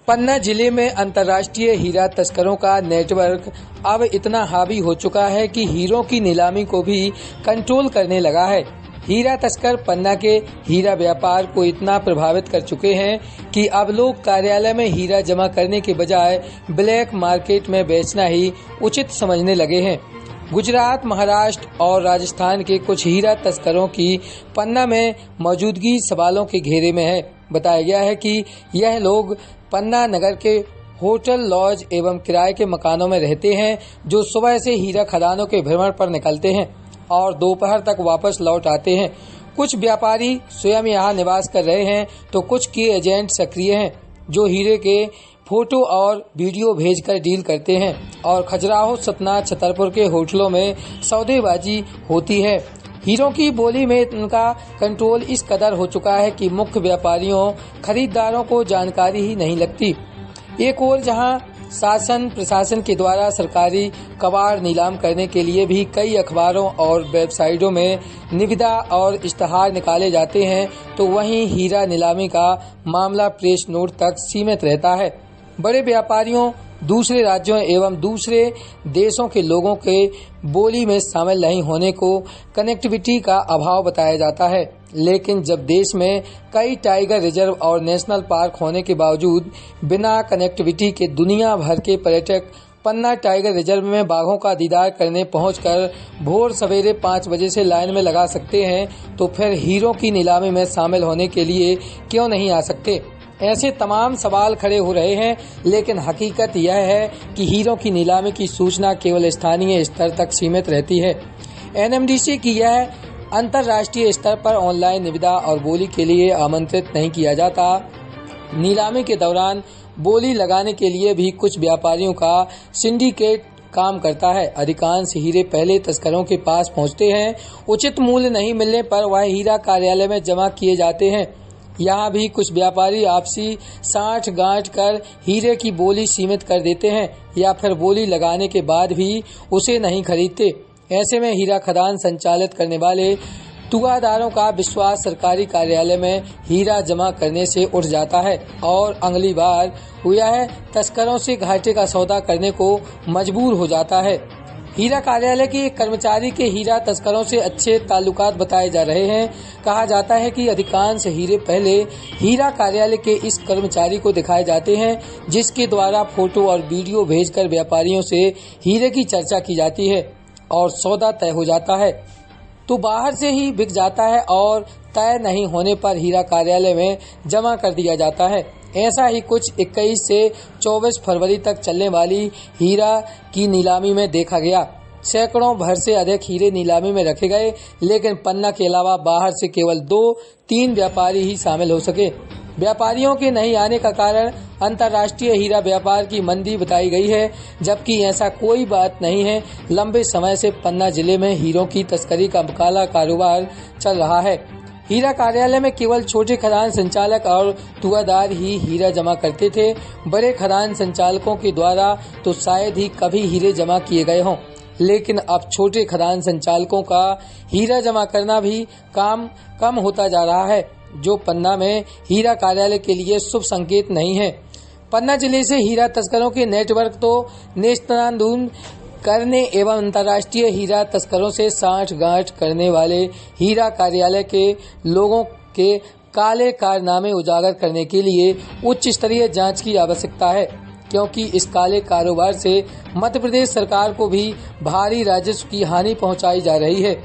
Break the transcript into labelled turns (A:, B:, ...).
A: पन्ना जिले में अंतर्राष्ट्रीय हीरा तस्करों का नेटवर्क अब इतना हावी हो चुका है कि हीरों की नीलामी को भी कंट्रोल करने लगा है। हीरा तस्कर पन्ना के हीरा व्यापार को इतना प्रभावित कर चुके हैं कि अब लोग कार्यालय में हीरा जमा करने के बजाय ब्लैक मार्केट में बेचना ही उचित समझने लगे हैं। गुजरात, महाराष्ट्र और राजस्थान के कुछ हीरा तस्करों की पन्ना में मौजूदगी सवालों के घेरे में है। बताया गया है कि यह लोग पन्ना नगर के होटल, लॉज एवं किराए के मकानों में रहते हैं, जो सुबह से हीरा खदानों के भ्रमण पर निकलते हैं और दोपहर तक वापस लौट आते हैं। कुछ व्यापारी स्वयं यहाँ निवास कर रहे हैं तो कुछ के एजेंट सक्रिय हैं, जो हीरे के फोटो और वीडियो भेजकर डील करते हैं और खजुराहो, सतना, छतरपुर के होटलों में सौदेबाजी होती है। हीरों की बोली में इनका कंट्रोल इस कदर हो चुका है कि मुख्य व्यापारियों, खरीदारों को जानकारी ही नहीं लगती। एक ओर जहां शासन प्रशासन के द्वारा सरकारी कबाड़ नीलाम करने के लिए भी कई अखबारों और वेबसाइटों में निविदा और इश्तहार निकाले जाते हैं, तो वहीं हीरा नीलामी का मामला प्रेस नोट तक सीमित रहता है। बड़े व्यापारियों, दूसरे राज्यों एवं दूसरे देशों के लोगों के बोली में शामिल नहीं होने को कनेक्टिविटी का अभाव बताया जाता है। लेकिन जब देश में कई टाइगर रिजर्व और नेशनल पार्क होने के बावजूद बिना कनेक्टिविटी के दुनिया भर के पर्यटक पन्ना टाइगर रिजर्व में बाघों का दीदार करने पहुंचकर भोर सवेरे 5 बजे से लाइन में लगा सकते हैं, तो फिर हीरों की नीलामी में शामिल होने के लिए क्यों नहीं आ सकते? ऐसे तमाम सवाल खड़े हो रहे हैं। लेकिन हकीकत यह है कि हीरों की नीलामी की सूचना केवल स्थानीय स्तर तक सीमित रहती है। एनएमडीसी की यह अंतर्राष्ट्रीय स्तर पर ऑनलाइन निविदा और बोली के लिए आमंत्रित नहीं किया जाता। नीलामी के दौरान बोली लगाने के लिए भी कुछ व्यापारियों का सिंडिकेट काम करता है। अधिकांश हीरे पहले तस्करों के पास पहुंचते हैं। उचित मूल्य नहीं मिलने पर वह हीरा कार्यालय में जमा किए जाते हैं। यहाँ भी कुछ व्यापारी आपसी साठ गांठ कर हीरे की बोली सीमित कर देते हैं या फिर बोली लगाने के बाद भी उसे नहीं खरीदते। ऐसे में हीरा खदान संचालित करने वाले तुगादारों का विश्वास सरकारी कार्यालय में हीरा जमा करने से उठ जाता है और अगली बार वह तस्करों से घाटे का सौदा करने को मजबूर हो जाता है। हीरा कार्यालय के एक कर्मचारी के हीरा तस्करों से अच्छे ताल्लुकात बताए जा रहे हैं। कहा जाता है कि अधिकांश हीरे पहले हीरा कार्यालय के इस कर्मचारी को दिखाए जाते हैं, जिसके द्वारा फोटो और वीडियो भेजकर व्यापारियों से हीरे की चर्चा की जाती है और सौदा तय हो जाता है तो बाहर से ही बिक जाता है और तय नहीं होने पर हीरा कार्यालय में जमा कर दिया जाता है। ऐसा ही कुछ 21 से 24 फरवरी तक चलने वाली हीरा की नीलामी में देखा गया। सैकड़ों भर से अधिक हीरे नीलामी में रखे गए, लेकिन पन्ना के अलावा बाहर से केवल 2-3 व्यापारी ही शामिल हो सके। व्यापारियों के नहीं आने का कारण अंतर्राष्ट्रीय हीरा व्यापार की मंदी बताई गई है, जबकि ऐसा कोई बात नहीं है। लंबे समय से पन्ना जिले में हीरों की तस्करी का काला कारोबार चल रहा है। हीरा कार्यालय में केवल छोटे खदान संचालक और तुगादार ही हीरा जमा करते थे। बड़े खदान संचालकों के द्वारा तो शायद ही कभी हीरे जमा किए गए हों, लेकिन अब छोटे खदान संचालकों का हीरा जमा करना भी काम कम होता जा रहा है, जो पन्ना में हीरा कार्यालय के लिए शुभ संकेत नहीं है। पन्ना जिले से हीरा तस्करों के नेटवर्क तो नेस्तनाबूद करने एवं अंतर्राष्ट्रीय हीरा तस्करों से साठ गांठ करने वाले हीरा कार्यालय के लोगों के काले कारनामे उजागर करने के लिए उच्च स्तरीय जांच की आवश्यकता है, क्योंकि इस काले कारोबार से मध्य प्रदेश सरकार को भी भारी राजस्व की हानि पहुंचाई जा रही है।